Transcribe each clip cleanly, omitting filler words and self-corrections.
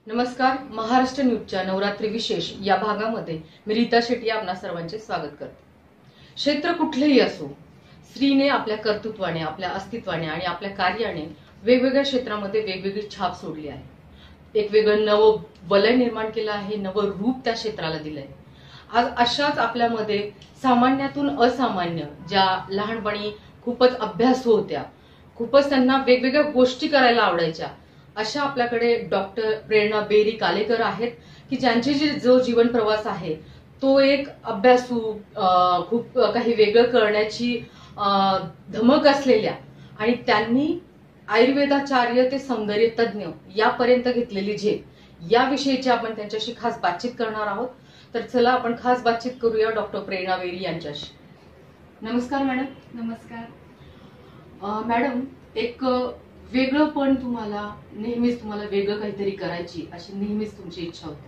नमस्कार. महाराष्ट्र न्यूजच्या नवरात्री विशेष या भागामध्ये मी रीता शेट्टी आपणा सर्वांचे स्वागत करते. क्षेत्र कुठलेही असो, स्त्रीने आपल्या कर्तृत्वाने, आपल्या अस्तित्वाने आणि आपल्या कार्याने वेगवेगळ्या क्षेत्रामध्ये वेगवेगळी छाप सोडली आहे. एक वेगळं नवं वलय निर्माण केलं आहे, नवं रूप त्या क्षेत्राला दिलंय. आज अशाच आपल्यामध्ये सामान्यातून असामान्य, ज्या लहानपणी खूपच अभ्यासू होत्या, खूपच त्यांना वेगवेगळ्या गोष्टी करायला आवडायच्या, अशा आपल्याकडे डॉक्टर प्रेरणा बेरी कालेकर आहेत की ज्यांचे जो जीवन प्रवास आहे तो एक अभ्यासू, खूप काही वेगळं करण्याची धमक असलेल्या आणि त्यांनी आयुर्वेदाचार्य ते सौंदर्य तज्ञ यापर्यंत घेतलेली झेप, याविषयीची आपण त्यांच्याशी खास बातचीत करणार आहोत. तर चला आपण खास बातचीत करूया डॉक्टर प्रेरणा बेरी यांच्याशी. नमस्कार मॅडम. नमस्कार मॅडम, एक वेगळं पण नेहमीच तुम्हाला वेगळं काहीतरी करायची अशी नेहमीच तुमची इच्छा होती.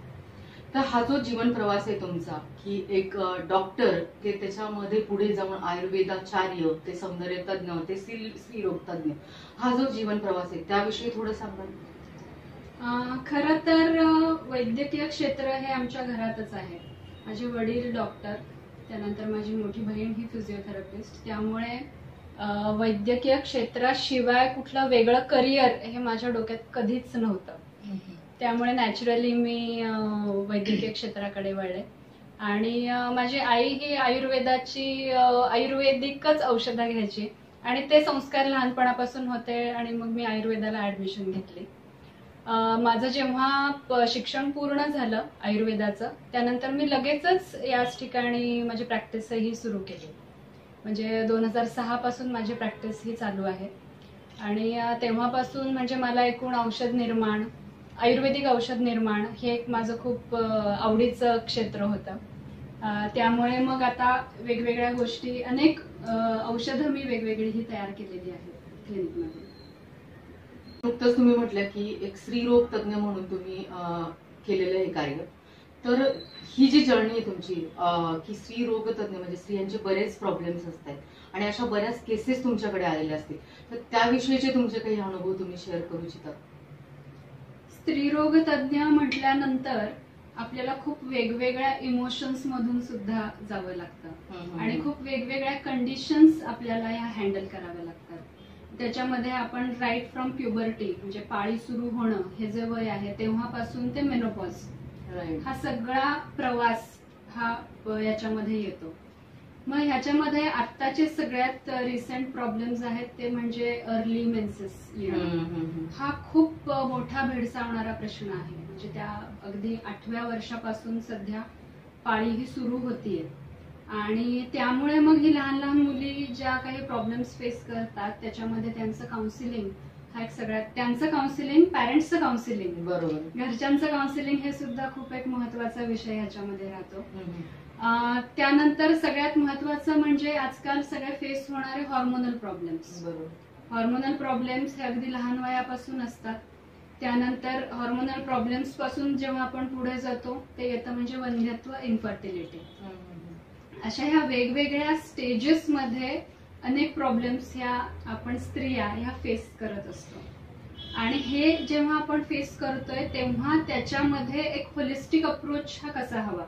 तर हा जो जीवन प्रवास आहे तुमचा, की एक डॉक्टर ते त्याच्यामध्ये पुढे जाऊन आयुर्वेदाचार्य ते सौंदर्य तज्ञ ते स्त्रीरोग तज्ञ, हा जो जीवन प्रवास आहे त्याविषयी थोडं सांगा. खरं तर वैद्यकीय क्षेत्र हे आमच्या घरातच आहे. माझे वडील डॉक्टर, त्यानंतर माझी मोठी बहीण ही फिजिओथेरपिस्ट, त्यामुळे वैद्यकीय क्षेत्राशिवाय कुठलं वेगळं करिअर हे माझ्या डोक्यात कधीच नव्हतं. त्यामुळे नॅचरली मी वैद्यकीय क्षेत्राकडे वळले. आणि माझी आई ही आयुर्वेदिकच औषधं घ्यायची आणि ते संस्कार लहानपणापासून होते आणि मग मी आयुर्वेदाला ऍडमिशन घेतली. माझं जेव्हा शिक्षण पूर्ण झालं आयुर्वेदाचं, त्यानंतर मी लगेचच याच ठिकाणी माझी प्रॅक्टिसही सुरू केली. म्हणजे 2006 पासून माझी प्रॅक्टिस ही चालू आहे. आणि तेव्हापासून म्हणजे मला एकूण औषध निर्माण, आयुर्वेदिक औषध निर्माण हे एक माझं खूप आवडीचं क्षेत्र होतं. त्यामुळे मग आता वेगवेगळ्या गोष्टी, अनेक औषधं मी वेगवेगळी ही तयार केलेली आहेत क्लिनिकमध्ये. नुकतंच तुम्ही म्हटलं की एक स्त्रीरोग तज्ञ म्हणून तुम्ही केलेलं हे कार्य. तर ही जी जर्नी आहे तुमची, की स्त्रीरोग तज्ञ म्हणजे स्त्रियांचे बरेच प्रॉब्लेम्स असतात आणि अशा बऱ्याच केसेस तुमच्याकडे आलेल्या असतील, तर त्याविषयीचे तुमचे काही अनुभव तुम्ही शेअर करू इच्छिता? स्त्रीरोग तज्ञ म्हटल्यानंतर आपल्याला खूप वेगवेगळ्या इमोशन्स मधून सुद्धा जावं लागतं आणि खूप वेगवेगळ्या कंडिशन्स आपल्याला या हँडल कराव्या लागतात. त्याच्यामध्ये आपण राईट फ्रॉम प्युबर्टी म्हणजे पाळी सुरू होणं हे जे वय आहे तेव्हापासून ते मेनोपॉज, हा सगळा प्रवास हा याच्यामध्ये येतो. मग ह्याच्यामध्ये आत्ताचे सगळ्यात रिसेंट प्रॉब्लेम्स आहेत ते म्हणजे अर्ली मेन्सेस येणं. हा खूप मोठा भेडसावणारा प्रश्न आहे. म्हणजे त्या अगदी 8व्या वर्षापासून सध्या पाळी ही सुरू होतीये आणि त्यामुळे मग ही लहान लहान मुली ज्या काही प्रॉब्लेम्स फेस करतात त्याच्यामध्ये त्यांचं काउन्सिलिंग हा एक सगळ्यात, त्यांचं काउन्सिलिंग, पॅरेंट्सचं काउन्सिलिंग, बरोबर, घरच्यांचं काउन्सिलिंग हे सुद्धा खूप एक महत्वाचा विषय ह्याच्यामध्ये राहतो. त्यानंतर सगळ्यात महत्वाचं म्हणजे आजकाल सगळे फेस होणारे हॉर्मोनल प्रॉब्लेम्स. हॉर्मोनल प्रॉब्लेम्स हे अगदी लहान वयापासून असतात. त्यानंतर हॉर्मोनल प्रॉब्लेम्स पासून जेव्हा आपण पुढे जातो ते येतं म्हणजे वंध्यत्व, इन्फर्टिलिटी. अशा ह्या वेगवेगळ्या स्टेजेस मध्ये अनेक प्रॉब्लेम्स ह्या आपण स्त्रिया ह्या फेस करत असतो. आणि हे जेव्हा आपण फेस करतोय तेव्हा त्याच्यामध्ये एक होलिस्टिक अप्रोच हा कसा हवा,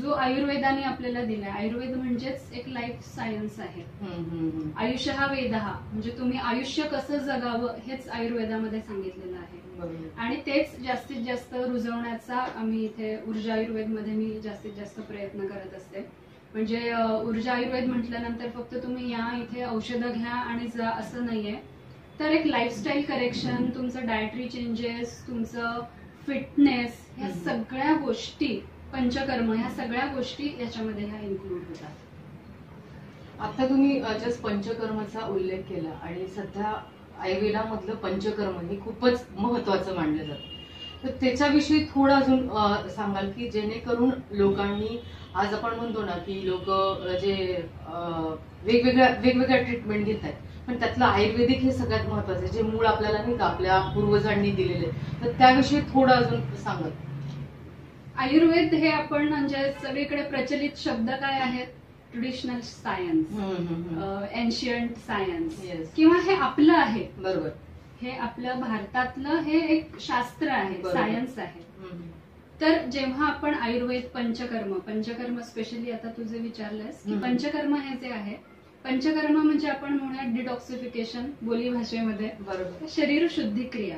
जो आयुर्वेदाने आपल्याला दिलाय. आयुर्वेद म्हणजेच एक लाईफ सायन्स आहे. आयुष्य हा वेद हा, म्हणजे तुम्ही आयुष्य कसं जगावं हेच आयुर्वेदामध्ये सांगितलेलं आहे. आणि तेच जास्तीत जास्त रुजवण्याचा आम्ही इथे ऊर्जा आयुर्वेदमध्ये मी जास्तीत जास्त प्रयत्न करत असते. म्हणजे ऊर्जा आयुर्वेद म्हटल्यानंतर फक्त तुम्ही या इथे औषधं घ्या आणि जा असं नाहीये, तर एक लाईफस्टाईल करेक्शन, तुमचं डायटरी चेंजेस, तुमचं फिटनेस, ह्या सगळ्या गोष्टी, पंचकर्म, ह्या सगळ्या गोष्टी याच्यामध्ये ह्या इन्क्लूड होतात. आता तुम्ही जस्ट पंचकर्माचा उल्लेख केला आणि सध्या आयुर्वेदामधलं पंचकर्म हे खूपच महत्वाचं मानलं जातं. तर त्याच्याविषयी थोडं अजून सांगाल की जेणेकरून लोकांनी, आज आपण म्हणतो ना की लोक जे वेगवेगळ्या ट्रीटमेंट घेत आहेत, पण त्यातलं आयुर्वेदिक हे सगळ्यात महत्वाचं आहे, जे मूळ आपल्याला नाही का आपल्या पूर्वजांनी दिलेले, तर त्याविषयी थोडं अजून सांगत. आयुर्वेद हे आपण म्हणजे सगळीकडे प्रचलित शब्द काय आहेत, ट्रेडिशनल सायन्स, एन्शियंट सायन्स, किंवा हे आपलं आहे. बरोबर. हे आपलं भारतातलं हे एक शास्त्र आहे, बरोबर. सायन्स आहे. तर जेव्हा आपण आयुर्वेद पंचकर्म स्पेशली आता तू जे विचारलंस की पंचकर्म हे जे आहे, पंचकर्म म्हणजे आपण म्हणूया डिटॉक्सिफिकेशन बोली भाषेमध्ये, बरोबर, शरीर शुद्धी क्रिया.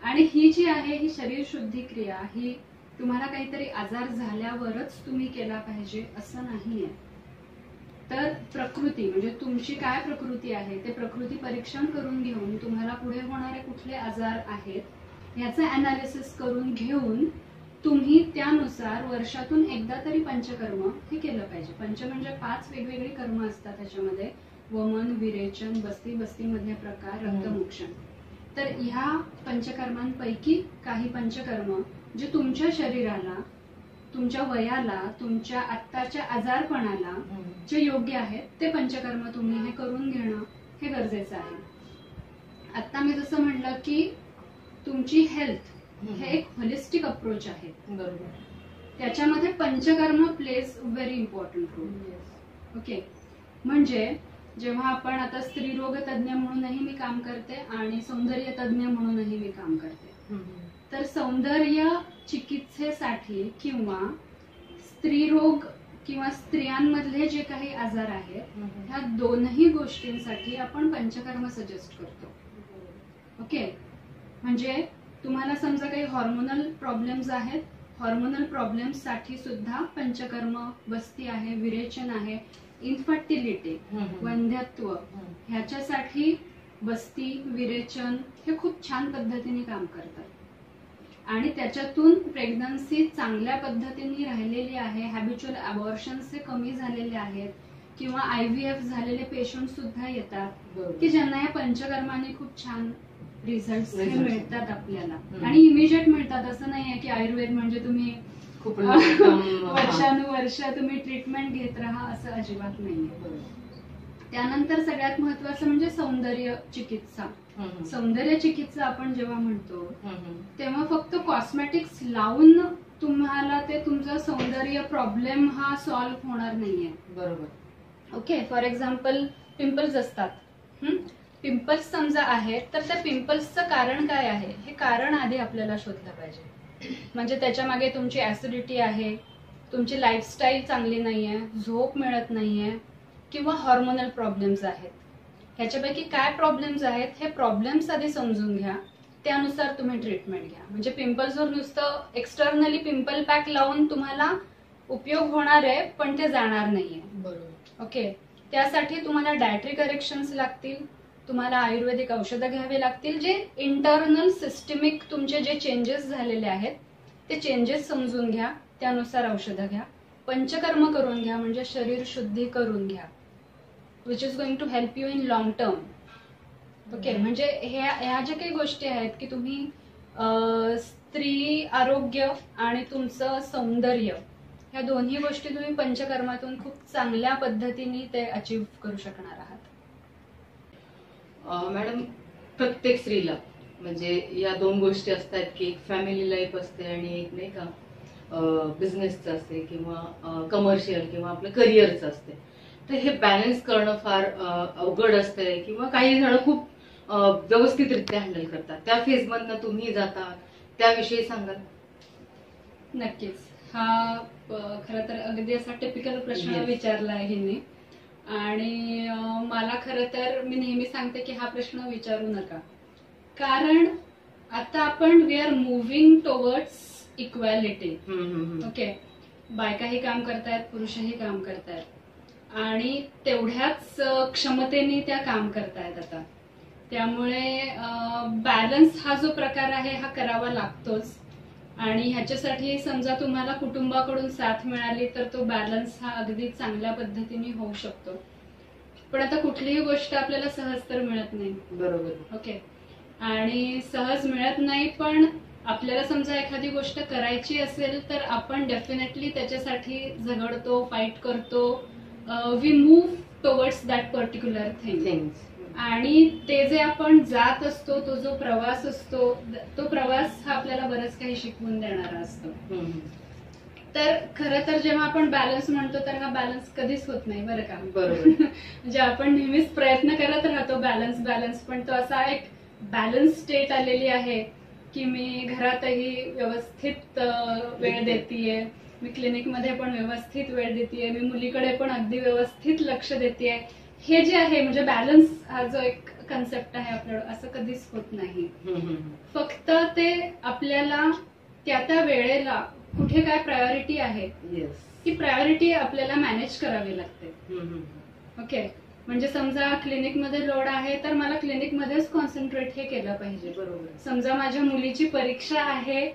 आणि ही जी आहे ही शरीर शुद्धी क्रिया ही तुम्हाला काहीतरी आजार झाल्यावरच तुम्ही केला पाहिजे असं नाहीये. तर प्रकृती म्हणजे तुमची काय प्रकृती आहे ते प्रकृती परीक्षण करून घेऊन तुम्हाला पुढे होणारे कुठले आजार आहेत याचं अनालिसिस करून घेऊन तुम्ही त्यानुसार वर्षातून एकदा तरी पंचकर्म हे केलं पाहिजे. पंच म्हणजे 5 वेगवेगळी कर्म असतात त्याच्यामध्ये, वमन, विरेचन, बस्तीमधले प्रकार, रक्तमोक्षण. तर ह्या पंचकर्मांपैकी काही पंचकर्म जे तुमच्या शरीराला, तुमच्या वयाला, तुमच्या आत्ताच्या आजारपणाला जे योग्य आहेत ते पंचकर्म तुम्ही हे करून घेणं हे गरजेचं आहे. आता मी जसं म्हणलं की तुमची हेल्थ हे एक होलिस्टिक अप्रोच आहे, बरोबर. त्याच्यामध्ये panchakarma plays very important role. Okay, म्हणजे जेव्हा आपण आता स्त्रीरोग तज्ञ म्हणूनही मी काम करते आणि सौंदर्य तज्ञ म्हणूनही मी काम करते. तर सौंदर्य चिकित्सेसाठी किंवा स्त्रीरोग किंवा स्त्रियांमधले जे काही आजार आहेत ह्या दोनही गोष्टींसाठी आपण पंचकर्म सजेस्ट करतो. ओके, म्हणजे तुम्हाला समजा काही हॉर्मोनल प्रॉब्लेम्स आहेत, हॉर्मोनल प्रॉब्लेम्स साठी सुद्धा पंचकर्म, बस्ती आहे, विरेचन आहे, इन्फर्टिलिटी, वंध्यत्व, ह्याच्यासाठी बस्ती, विरेचन हे खूप छान पद्धतीने काम करतात. आणि त्याच्यातून प्रेग्नन्सी चांगल्या पद्धतीने राहिलेली आहे, हॅबिच्युअल अबॉर्शन्स हे कमी झालेले आहेत किंवा IVF झालेले पेशंट सुद्धा येतात की ज्यांना या पंचकर्माने खूप छान रिझल्ट मिळतात आपल्याला. आणि इमिजिएट मिळतात, असं नाहीये की आयुर्वेद म्हणजे तुम्ही खूप वर्षानुवर्ष तुम्ही ट्रीटमेंट घेत राहा, असं अजिबात नाहीये. त्यानंतर सगळ्यात महत्वाचं म्हणजे सौंदर्य चिकित्सा. सौंदर्य चिकित्सा आपण जेव्हा म्हणतो तेव्हा फक्त कॉस्मेटिक्स लावून तुम्हाला ते तुमचा सौंदर्य प्रॉब्लेम हा सॉल्व्ह होणार नाहीये. बरोबर. ओके, फॉर एक्झाम्पल पिंपल्स असतात. पिंपल्स समजा आहेत तर त्या पिंपल्सचं कारण काय आहे हे कारण आधी आपल्याला शोधलं पाहिजे. म्हणजे त्याच्या मागे तुमची ऍसिडिटी आहे, तुमची लाईफस्टाईल चांगली नाहीये, झोप मिळत नाहीये किंवा हॉर्मोनल प्रॉब्लेम्स आहेत. ह्याच्यापैकी काय प्रॉब्लेम्स आहेत हे प्रॉब्लेम्स आधी समजून घ्या, त्यानुसार तुम्ही ट्रीटमेंट घ्या. म्हणजे पिंपल्सवर नुसतं एक्सटर्नली पिंपल पॅक लावून तुम्हाला उपयोग होणार आहे पण ते जाणार नाहीये. बरोबर. ओके, त्यासाठी तुम्हाला डायटरी करेक्शन्स लागतील, तुम्हाला आयुर्वेदिक औषधं घ्यावी लागतील, जे इंटरनल सिस्टमिक तुमचे जे चेंजेस झालेले आहेत ते चेंजेस समजून घ्या, त्यानुसार औषधं घ्या. पंचकर्म करून घ्या म्हणजे शरीर शुद्धी करून घ्या, which is going to help you in long term. Okay, म्हणजे ह्या ज्या काही गोष्टी आहेत की तुम्ही स्त्री आरोग्य आणि तुमचं सौंदर्य ह्या दोन्ही गोष्टी तुम्ही पंचकर्मातून खूप चांगल्या पद्धतीने ते अचीव करू शकणार आहात. मॅडम, प्रत्येक स्त्रीला म्हणजे या 2 गोष्टी असतात की एक फॅमिली लाईफ असते आणि एक नाही का बिझनेसचं असते किंवा कमर्शियल किंवा आपलं करिअरचं असते. तर हे बॅलन्स करणं फार अवघड असतंय किंवा काही जण खूप व्यवस्थितरित्या हँडल करतात. त्या फेज मधनं तुम्ही जाता, त्याविषयी सांगाल? नक्कीच. हा खरं तर अगदी असा टिपिकल प्रश्न विचारला आहे हिने. आणि मला खरं तर मी नेहमी सांगते की हा प्रश्न विचारू नका, कारण आता आपण we are moving towards equality. Okay, बायकाही काम करतायत, पुरुषही काम करतायत आणि तेवढ्याच क्षमतेने त्या काम करतायत आता. त्यामुळे बॅलन्स हा जो प्रकार आहे हा करावा लागतोच. आणि ह्याच्यासाठी समजा तुम्हाला कुटुंबाकडून साथ मिळाली तर तो बॅलन्स हा अगदी चांगल्या पद्धतीने होऊ शकतो. पण आता कुठलीही गोष्ट आपल्याला सहज तर मिळत नाही. बरोबर. ओके, आणि सहज मिळत नाही, पण आपल्याला समजा एखादी गोष्ट करायची असेल तर आपण डेफिनेटली त्याच्यासाठी झगडतो, फाईट करतो, we move towards that particular thing. आणि ते जे आपण जात असतो, तो जो प्रवास असतो, तो प्रवास हा आपल्याला बरंच काही शिकवून देणारा असतो. तर खरं तर जेव्हा आपण बॅलन्स म्हणतो तर हा बॅलन्स कधीच होत नाही, बरं का. बरोबर. म्हणजे आपण नेहमीच प्रयत्न करत राहतो बॅलन्स, पण तो असा एक बॅलन्स स्टेट आलेली आहे की मी घरातही व्यवस्थित वेळ देतेय, मी क्लिनिकमध्ये पण व्यवस्थित वेळ देतेय, मी मुलीकडे पण अगदी व्यवस्थित लक्ष देतेय. हे जे आहे म्हणजे बॅलन्स हा जो एक कन्सेप्ट आहे आपल्याला, असं कधीच होत नाही. फक्त ते आपल्याला त्या त्या वेळेला कुठे काय प्रायोरिटी आहे ती प्रायोरिटी आपल्याला मॅनेज करावी लागते. ओके, म्हणजे समजा क्लिनिकमध्ये लोड आहे तर मला क्लिनिकमध्येच कॉन्सन्ट्रेट हे केलं पाहिजे. बरोबर. समजा माझ्या मुलीची परीक्षा आहे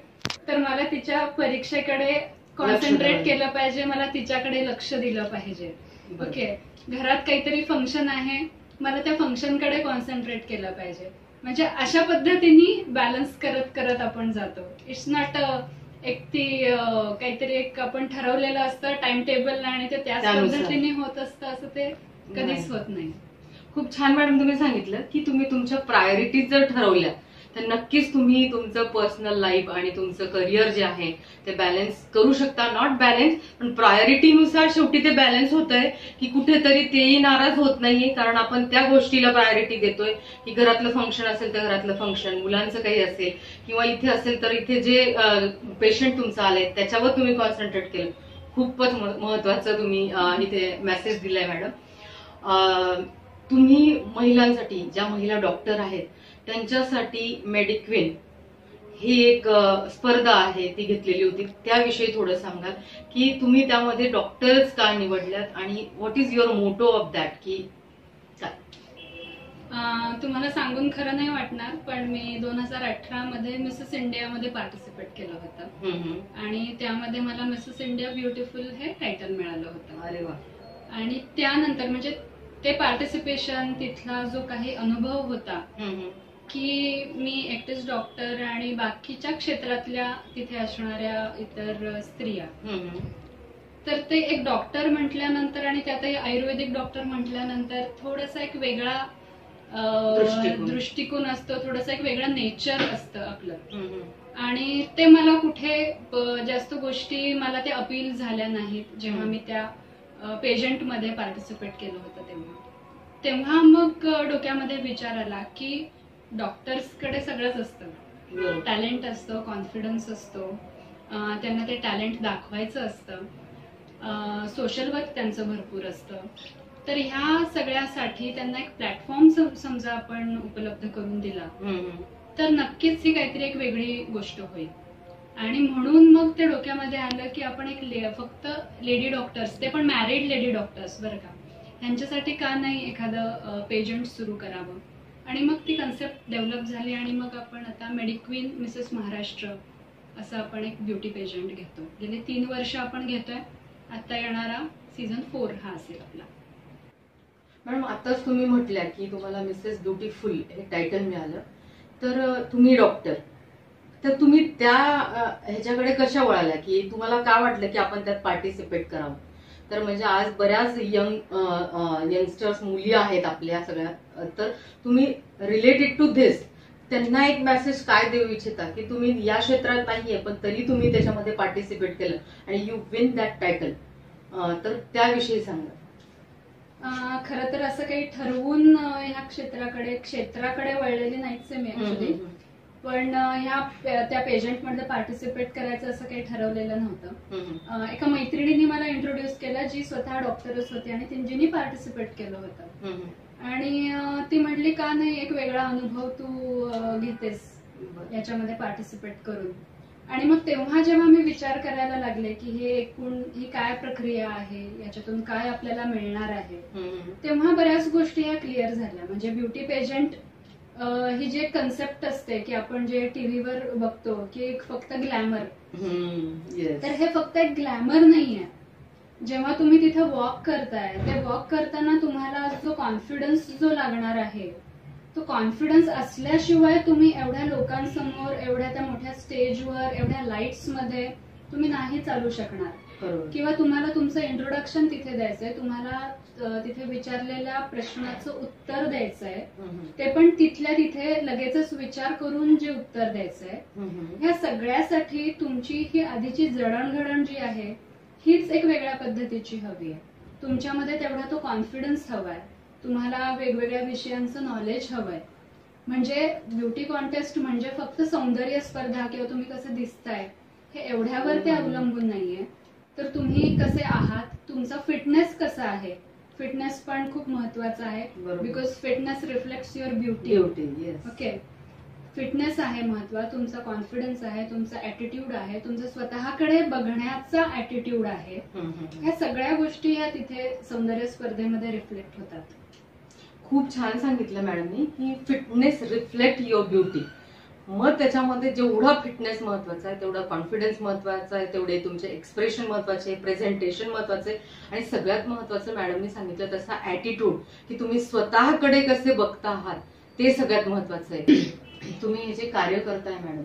तर मला तिच्या परीक्षेकडे कॉन्सन्ट्रेट केलं पाहिजे, मला तिच्याकडे लक्ष दिलं पाहिजे. ओके, घरात काहीतरी फंक्शन आहे, मला त्या फंक्शनकडे कॉन्सन्ट्रेट केलं पाहिजे. म्हणजे अशा पद्धतीने बॅलन्स करत करत आपण जातो. इट्स नॉट एक ती काहीतरी एक आपण ठरवलेलं असतं टाइम टेबल आणि ते त्याच पद्धतीने होत असतं असं ते कधीच होत नाही. खूप छान मॅडम तुम्ही सांगितलं की तुम्ही तुमच्या प्रायोरिटीज जर ठरवल्या तर नक्कीच तुम्ही तुमचं पर्सनल लाईफ आणि तुमचं करिअर जे आहे ते बॅलन्स करू शकता. नॉट बॅलन्स पण प्रायोरिटीनुसार शेवटी ते बॅलन्स होत आहे की कुठेतरी तेही नाराज होत नाहीये, कारण आपण त्या गोष्टीला प्रायोरिटी देतोय की घरातलं फंक्शन असेल तर घरातलं फंक्शन, मुलांचं काही असेल किंवा इथे असेल तर इथे जे पेशंट तुमचं आलंय त्याच्यावर तुम्ही कॉन्सन्ट्रेट केलं. खूपच महत्वाचं तुम्ही इथे मेसेज दिलाय मॅडम. तुम्ही महिलांसाठी, ज्या महिला डॉक्टर आहेत त्यांच्यासाठी मेडिक्विन ही एक स्पर्धा आहे ती घेतलेली होती, त्याविषयी थोडं सांगाल की तुम्ही त्यामध्ये डॉक्टर्स का निवडल्यात आणि what is your motto of that? की तुम्हाला सांगून खरं नाही वाटणार पण मी 2018 मध्ये मिसेस इंडिया मध्ये पार्टिसिपेट केलं होतं आणि त्यामध्ये मला मिसेस इंडिया ब्युटिफुल हे टायटल मिळालं होतं. अरे वा. आणि त्यानंतर म्हणजे ते पार्टिसिपेशन, तिथला जो काही अनुभव होता की मी एकटेच डॉक्टर आणि बाकीच्या क्षेत्रातल्या तिथे असणाऱ्या इतर स्त्रिया, तर ते एक डॉक्टर म्हटल्यानंतर आणि त्यातही आयुर्वेदिक डॉक्टर म्हटल्यानंतर थोडासा एक वेगळा दृष्टिकोन असतो, थोडंसं एक वेगळं नेचर असतं आपलं. आणि ते मला कुठे जास्त गोष्टी मला ते अपील झाल्या नाहीत जेव्हा मी त्या पेजंट मध्ये पार्टिसिपेट केलं होतं तेव्हा मग डोक्यामध्ये विचार आला की डॉक्टर्सकडे सगळंच असतं, टॅलेंट असतं, कॉन्फिडन्स असतो, त्यांना ते टॅलेंट दाखवायचं असतं, सोशल वर्क त्यांचं भरपूर असतं. तर ह्या सगळ्यासाठी त्यांना एक प्लॅटफॉर्म समजा आपण उपलब्ध करून दिला तर नक्कीच ही काहीतरी एक वेगळी गोष्ट होईल. आणि म्हणून मग ते डोक्यामध्ये आलं की आपण एक फक्त लेडी डॉक्टर्स, ते पण मॅरिड लेडी डॉक्टर्स बरं का, ह्यांच्यासाठी का नाही एखादं पेजंट सुरू करावं. आणि मग ती कन्सेप्ट डेव्हलप झाली आणि मग आपण आता मेडिक्विन मिसेस महाराष्ट्र असं आपण एक ब्युटी पेजंट घेतो. गेले 3 वर्ष आपण घेतोय. आता येणारा सीझन 4 हा असेल आपला. मॅडम आताच तुम्ही म्हटल्या की तुम्हाला मिसेस ब्युटिफुल हे टायटल मिळालं, तर तुम्ही डॉक्टर, तर तुम्ही त्या ह्याच्याकडे कशा वळाल्या की तुम्हाला काय वाटलं की आपण त्यात पार्टिसिपेट करावं? तर म्हणजे आज बऱ्याच यंगस्टर्स मुली आहेत आपल्या सगळ्या, तर तुम्ही रिलेटेड टू धिस त्यांना एक मेसेज काय देऊ इच्छिता की तुम्ही या क्षेत्रात नाहीये पण तरी तुम्ही त्याच्यामध्ये पार्टिसिपेट केलं आणि यू विन दॅट टायटल, तर त्याविषयी सांगा. खरं तर असं काही ठरवून ह्या क्षेत्राकडे वळलेली नाहीच आहे मी ऍक्च्युली, पण त्या पेजंट मध्ये पार्टिसिपेट करायचं असं काही ठरवलेलं नव्हतं. एका मैत्रिणीने मला इंट्रोड्यूस केलं जी स्वतः डॉक्टरच होती आणि तिने पार्टिसिपेट केलं होतं. आणि ती म्हटली का नाही एक वेगळा अनुभव तू घेतेस याच्यामध्ये पार्टिसिपेट करून. आणि मग तेव्हा जेव्हा मी विचार करायला लागले की हे एकूण ही काय प्रक्रिया आहे, याच्यातून काय आपल्याला मिळणार आहे, तेव्हा बऱ्याच गोष्टी ह्या क्लिअर झाल्या. म्हणजे ब्युटी पेजंट ही जी एक कन्सेप्ट असते की आपण जे टीव्हीवर बघतो की एक फक्त ग्लॅमर, तर हे फक्त एक ग्लॅमर नाहीये. जेव्हा तुम्ही तिथे वॉक करताय, ते वॉक करताना तुम्हाला जो कॉन्फिडन्स जो लागणार आहे, तो कॉन्फिडन्स असल्याशिवाय तुम्ही एवढ्या लोकांसमोर, एवढ्या त्या मोठ्या स्टेजवर, एवढ्या लाईट्स मध्ये तुम्ही नाही चालू शकणार. किंवा तुम्हाला तुमचं इंट्रोडक्शन तिथे द्यायचंय, तुम्हाला तिथे विचारलेल्या प्रश्नाचं उत्तर द्यायचंय, ते पण तिथल्या तिथे लगेचच विचार करून जे उत्तर द्यायचंय. ह्या सगळ्यासाठी तुमची ही आधीची जडणघडण जी आहे हीच एक वेगळ्या पद्धतीची हवी आहे. तुमच्यामध्ये तेवढा तो कॉन्फिडन्स हवाय, तुम्हाला वेगवेगळ्या विषयांचं नॉलेज हवंय. म्हणजे ब्युटी कॉन्टेस्ट म्हणजे फक्त सौंदर्य स्पर्धा किंवा तुम्ही कसं दिसताय हे एवढ्यावर ते अवलंबून नाहीये. तर तुम्ही कसे आहात, तुमचा फिटनेस कसा आहे, फिटनेस पण खूप महत्वाचा आहे. Because fitness reflects your beauty. Okay, fitness आहे महत्व, तुमचा कॉन्फिडन्स आहे, तुमचा ऍटिट्यूड आहे, तुमचा स्वतःकडे बघण्याचा ऍटिट्यूड आहे. ह्या सगळ्या गोष्टी ह्या तिथे सौंदर्य स्पर्धेमध्ये रिफ्लेक्ट होतात. खूप छान सांगितलं मॅडमनी की फिटनेस रिफ्लेक्ट युअर ब्युटी. मग त्याच्यामध्ये जेवढा फिटनेस महत्वाचा आहे तेवढा कॉन्फिडन्स महत्वाचा आहे, तेवढे तुमचे एक्सप्रेशन महत्वाचे, प्रेझेंटेशन महत्वाचे, आणि सगळ्यात महत्वाचं मॅडमनी सांगितलं तसा ऍटिट्यूड, की तुम्ही स्वतःकडे कसे बघता आहात ते सगळ्यात महत्वाचं आहे. तुम्ही हे जे कार्य करताय मॅडम,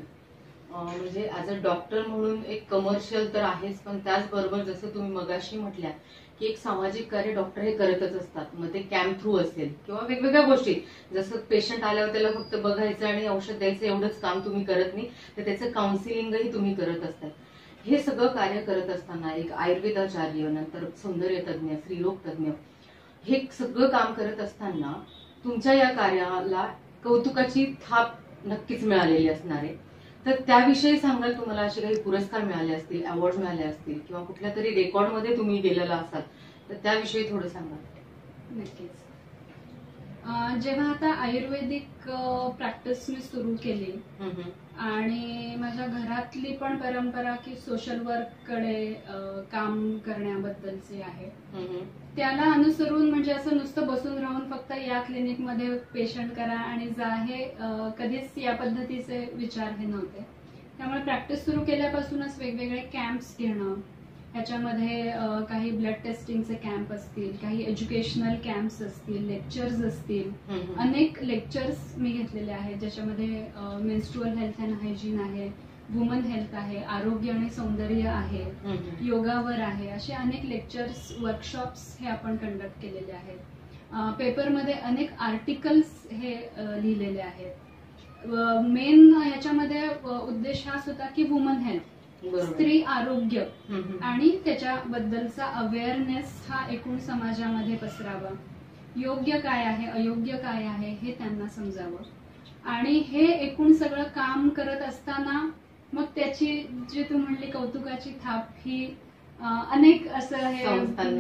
म्हणजे ऍज अ डॉक्टर म्हणून एक कमर्शियल तर आहेच, पण त्याचबरोबर जसं तुम्ही मगाशी म्हटल्या की एक सामाजिक कार्य डॉक्टर हे करतच असतात. मग ते कॅम्प थ्रू असेल किंवा वेगवेगळ्या गोष्टी, जसं पेशंट आल्यावर त्याला फक्त बघायचं आणि औषध द्यायचं एवढंच काम तुम्ही करत नाही, तर त्याचं काउन्सिलिंगही तुम्ही करत असतात. हे सगळं कार्य करत असताना एक आयुर्वेदाचार्य, नंतर सौंदर्य तज्ज्ञ, स्त्रीरोग तज्ज्ञ, हे सगळं काम करत असताना तुमच्या या कार्याला कौतुकाची थाप नक्कीच मिळालेली असणार आहे. तर त्याविषयी सांगाल, तुम्हाला असे काही पुरस्कार मिळाले असतील, अवॉर्ड मिळाले असतील, किंवा कुठल्या तरी रेकॉर्डमध्ये तुम्ही गेलेला असाल, तर त्याविषयी थोडं सांगा. नक्कीच. जेव्हा आता आयुर्वेदिक प्रॅक्टिस मी सुरू केली आणि माझ्या घरातली पण परंपरा की सोशल वर्क कडे काम करण्याबद्दलचे आहे, त्याला अनुसरून म्हणजे असं नुसतं बसून राहून फक्त या क्लिनिकमध्ये पेशंट करा आणि जा, हे कधीच या पद्धतीचे विचार हे नव्हते. त्यामुळे प्रॅक्टिस सुरू केल्यापासूनच वेगवेगळे कॅम्प्स घेणं, ह्याच्यामध्ये काही ब्लड टेस्टिंगचे कॅम्प असतील, काही एज्युकेशनल कॅम्प्स असतील, लेक्चर्स असतील, अनेक लेक्चर्स मी घेतलेले आहेत, ज्याच्यामध्ये मेन्स्ट्रुअल हेल्थ अँड हायजीन आहे, वुमन हेल्थ आहे, आरोग्य आणि सौंदर्य आहे, योगावर आहे, असे अनेक लेक्चर्स, वर्कशॉप्स हे आपण कंडक्ट केलेले आहेत. पेपरमध्ये अनेक आर्टिकल्स हे लिहिलेले आहेत. मेन ह्याच्यामध्ये उद्देश हाच होता की वुमन हेल्थ, स्त्री आरोग्य आणि त्याच्याबद्दलचा अवेअरनेस हा एकूण समाजामध्ये पसरावा, योग्य काय आहे, अयोग्य काय आहे हे त्यांना समजावं. आणि हे एकूण सगळं काम करत असताना मग त्याची जी तू म्हणली कौतुकाची थाप ही अनेक असं हे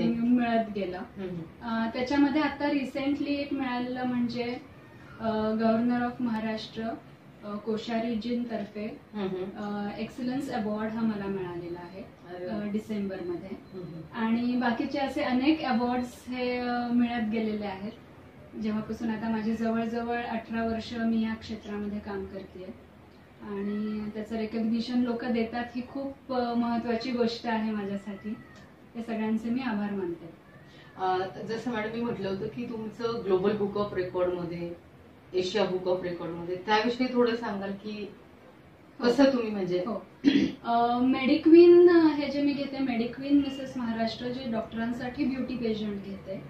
मिळत गेलं. त्याच्यामध्ये आता रिसेंटली एक मिळालेलं म्हणजे गव्हर्नर ऑफ महाराष्ट्र कोश्यारीजींतर्फे एक्सलन्स अवॉर्ड हा मला मिळालेला आहे डिसेंबरमध्ये. आणि बाकीचे असे अनेक अवॉर्ड्स हे मिळत गेलेले आहेत. जेव्हापासून आता माझी जवळजवळ 18 वर्ष मी या क्षेत्रामध्ये काम करते आणि त्याचं रेकग्निशन लोक देतात, ही खूप महत्वाची गोष्ट आहे माझ्यासाठी. या सगळ्यांचे मी आभार मानते. जसं मॅडम मी म्हटलं होतं की तुमचं ग्लोबल बुक ऑफ रेकॉर्ड मध्ये, एशिया बुक ऑफ रेकॉर्ड मध्ये, त्याविषयी थोडं सांगाल की कसं तुम्ही म्हणजे. मेडिक्वीन हे जे मी घेते, मेडिक्वीन मिसेस महाराष्ट्र, जे डॉक्टरांसाठी ब्युटी पेजंट घेते,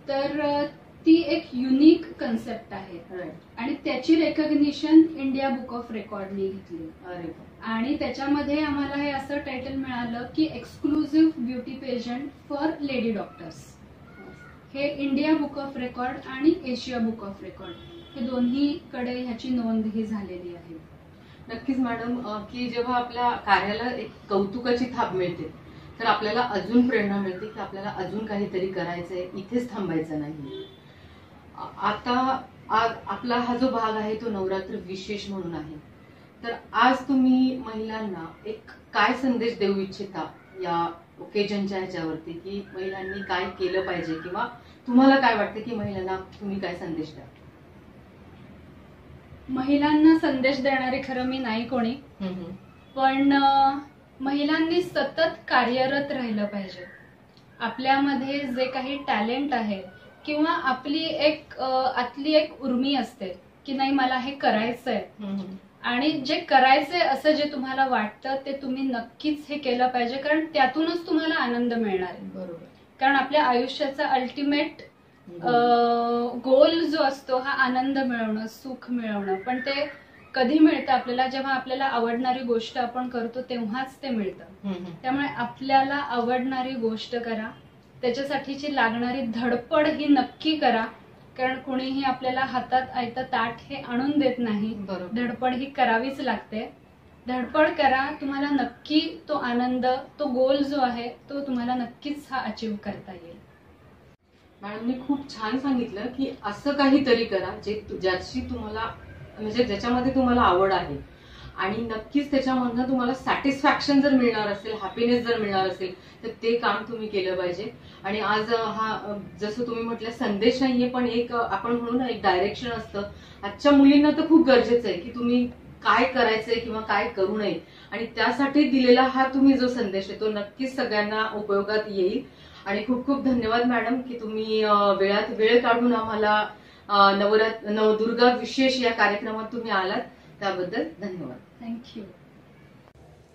तर ती एक युनिक कन्सेप्ट आहे आणि त्याची रेकग्निशन इंडिया बुक ऑफ रेकॉर्डने घेतली. आणि त्याच्यामध्ये आम्हाला हे असं टायटल मिळालं की exclusive beauty pageant for lady doctors. हे इंडिया बुक ऑफ रेकॉर्ड आणि एशिया बुक ऑफ रेकॉर्ड हे दोन्हीकडे ह्याची नोंद ही झालेली आहे. नक्कीच मॅडम, की जेव्हा आपल्या कार्याला एक कौतुकाची थाप मिळते तर आपल्याला अजून प्रेरणा मिळते की आपल्याला अजून काहीतरी करायचंय, इथेच थांबायचं नाही. आता आपला हा जो भाग आहे तो नवरात्र विशेष म्हणून आहे, तर आज तुम्ही महिलांना एक काय संदेश देऊ इच्छिता या ओकेजनच्या ह्याच्यावरती, की महिलांनी काय केलं पाहिजे, किंवा तुम्हाला काय वाटतं की महिलांना तुम्ही काय संदेश द्या? महिलांना संदेश देणारी खरं मी नाही कोणी, पण महिलांनी सतत कार्यरत राहिलं पाहिजे. आपल्यामध्ये जे काही टॅलेंट आहे किंवा आपली एक उर्मी असते की नाही मला हे करायचंय, आणि जे करायचंय असं जे तुम्हाला वाटतं ते तुम्ही नक्कीच हे केलं पाहिजे, कारण त्यातूनच तुम्हाला आनंद मिळणार आहे. बरोबर. कारण आपल्या आयुष्याचा अल्टिमेट गोल जो असतो हा आनंद मिळवणं, सुख मिळवणं. पण ते कधी मिळतं आपल्याला, जेव्हा आपल्याला आवडणारी गोष्ट आपण करतो तेव्हाच ते मिळतं. त्यामुळे आपल्याला आवडणारी गोष्ट करा, त्याच्यासाठीची लागणारी धडपड ही नक्की करा, कारण कोणीही आपल्याला हातात आयतं ताट हे आणून देत नाही. बरोबर. धडपड ही करावीच लागते. धडपड करा, तुम्हाला नक्की तो आनंद, तो गोल जो आहे तो तुम्हाला नक्कीच हा अचीव करता येईल. मॅडमनी खूप छान सांगितलं की असं काहीतरी करा ज्याची तुम्हाला म्हणजे ज्याच्यामध्ये तुम्हाला आवड आहे आणि नक्कीच त्याच्यामधनं तुम्हाला सॅटिस्फॅक्शन जर मिळणार असेल, हॅपीनेस जर मिळणार असेल तर ते काम तुम्ही केलं पाहिजे. आणि आज हा जसं तुम्ही म्हटलं संदेश नाहीये पण एक आपण म्हणू ना एक डायरेक्शन असतं. आजच्या मुलींना तर खूप गरजेचं आहे की तुम्ही काय करायचंय किंवा काय करू नये आणि त्यासाठी दिलेला हा तुम्ही जो संदेश आहे तो नक्कीच सगळ्यांना उपयोगात येईल. आणि खूप खूप धन्यवाद मॅडम की तुम्ही वेळात वेळ काढून आम्हाला नवदुर्गा विशेष या कार्यक्रमात तुम्ही आलात त्याबद्दल धन्यवाद. थँक्यू.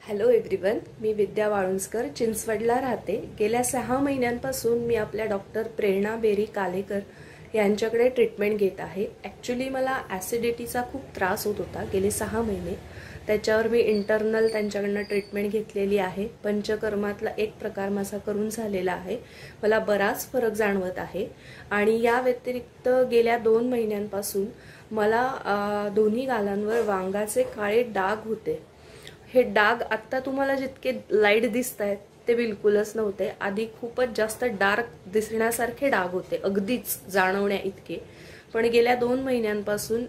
हॅलो एव्हरीवन, मी विद्या वाळुंजकर, चिंचवडला राहते. गेल्या 6 महिन्यांपासून मी आपल्या डॉक्टर प्रेरणा बेरी कालेकर यांच्याकडे ट्रीटमेंट घेत आहे. ॲक्च्युली मला ॲसिडिटीचा खूप त्रास होत होता गेले 6 महिने. त्याच्यावर मी इंटरनल त्यांच्याकडनं ट्रीटमेंट घेतलेली आहे. पंचकर्मातला एक प्रकार माझा करून झालेला आहे. मला बराच फरक जाणवत आहे. आणि या व्यतिरिक्त गेल्या 2 महिन्यांपासून मला दोन्ही गालांवर वांगाचे काळे डाग होते. हे डाग आत्ता तुम्हाला जितके लाईट दिसत आहेत ते बिलकुलच नव्हते. आधी खूपच जास्त डार्क दिसण्यासारखे डाग होते, अगदीच जाणवण्या इतके. पण गेल्या 2 महिन्यांपासून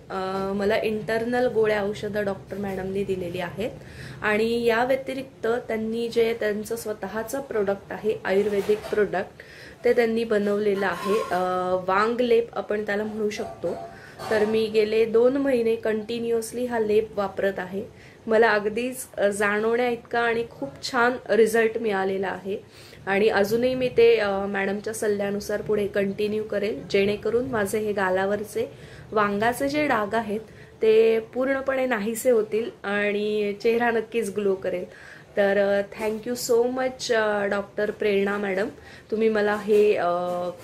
मला इंटरनल गोळ्या औषधं डॉक्टर मॅडमनी दिलेली आहेत. आणि या व्यतिरिक्त त्यांनी जे त्यांचं स्वतःचं प्रोडक्ट आहे, आयुर्वेदिक प्रोडक्ट, ते त्यांनी बनवलेलं आहे. वांग लेप आपण त्याला म्हणू शकतो. तर मी गेले 2 महिने कंटिन्युअसली हा लेप वापरत आहे. मला अगदीच जाणवण्या इतका आणि खूप छान रिझल्ट मिळालेला आहे. आणि अजूनही मी ते मॅडमच्या सल्ल्यानुसार पुढे कंटिन्यू करेल, जेणेकरून माझे हे गालावरचे वांगाचे जे डाग आहेत ते पूर्णपणे नाहीसे होतील आणि चेहरा नक्कीच ग्लो करेल. तर थँक्यू सो मच डॉक्टर प्रेरणा मॅडम, तुम्ही मला हे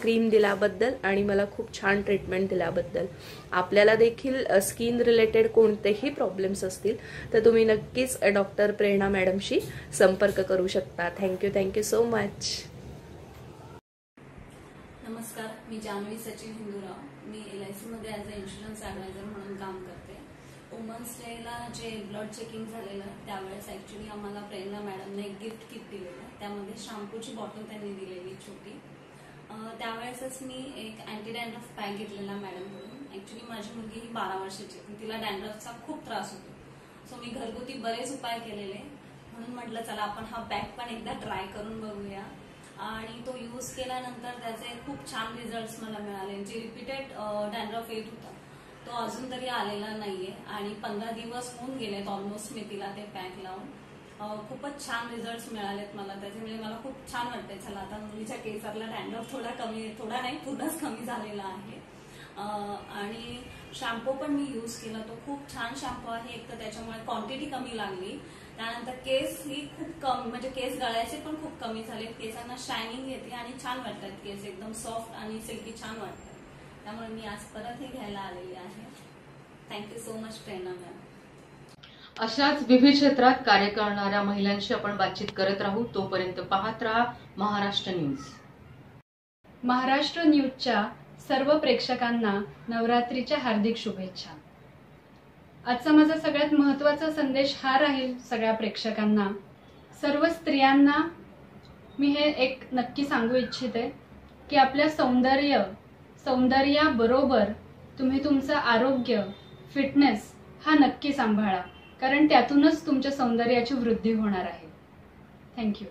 क्रीम दिल्याबद्दल आणि मला खूप छान ट्रीटमेंट दिल्याबद्दल. आपल्याला देखील स्किन रिलेटेड कोणतेही प्रॉब्लेम्स असतील तर तुम्ही नक्कीच डॉक्टर प्रेरणा मॅडमशी संपर्क करू शकता. Thank you so much. नमस्कार, मी जान्हवी सचिन हिंदूराव. मी LIC मध्ये ॲज अ इन्शुरन्स ॲडवायझर म्हणून काम करते. वुमन्स डेला जे ब्लड चेकिंग झालेलं त्यावेळेस ॲक्च्युली आम्हाला प्रेरणा मॅडमने एक गिफ्ट किट दिलेलं. त्यामध्ये शॅम्पूची बॉटल त्यांनी दिलेली छोटी. त्यावेळेसच मी एक अँटी डॅन्ड्रफ पॅक घेतलेला मॅडमकडून. ॲक्च्युली माझी मुलगी ही 12 वर्षाची, तिला डॅन्ड्रफचा खूप त्रास होतो. सो मी घरगुती बरेच उपाय केलेले. म्हणून म्हटलं चला आपण हा पॅक पण एकदा ट्राय करून बघूया. आणि तो यूज केल्यानंतर त्याचे खूप छान रिझल्ट्स मला मिळाले. जे रिपीटेड डॅन्ड्रफ येत होता तो अजून तरी आलेला नाहीये. आणि 15 दिवस होऊन गेलेत ऑलमोस्ट मी तिला ते पॅक लावून. खूपच छान रिझल्ट्स मिळालेत मला. त्याच्यामुळे मला खूप छान वाटतंय, चला आता मुलीच्या केसातला डॅन्ड्रफ थोडा नाही पूर्णच कमी झालेला आहे. आणि शॅम्पू पण मी यूज केला, तो खूप छान शॅम्पू आहे. एक तर त्याच्यामुळे क्वांटिटी कमी लागली. त्यानंतर केस ही खूप कमी, म्हणजे केस गळायचे पण खूप कमी झाले. केसांना शायनिंग येते आणि छान वाटतात केस, एकदम सॉफ्ट आणि सिल्की छान वाटतात. त्यामुळे मी आज परत हे घ्यायला आलेली आहे. थँक्यू सो मच प्रेरणा मॅम. अशाच विविध क्षेत्रात कार्य करणाऱ्या महिलांशी आपण बातचीत करत राहू. तोपर्यंत पाहत राहा महाराष्ट्र न्यूज. महाराष्ट्र न्यूजच्या सर्व प्रेक्षकांना नवरात्रीच्या हार्दिक शुभेच्छा. आजचा माझा सगळ्यात महत्त्वाचा संदेश हा राहील सगळ्या प्रेक्षकांना, सर्व स्त्रियांना मी हे एक नक्की सांगू इच्छिते की आपल्या सौंदर्याबरोबर तुम्ही तुमचं आरोग्य, फिटनेस हा नक्की सांभाळा, कारण त्यातूनच तुमच्या सौंदर्याची वृद्धी होणार आहे. थँक्यू.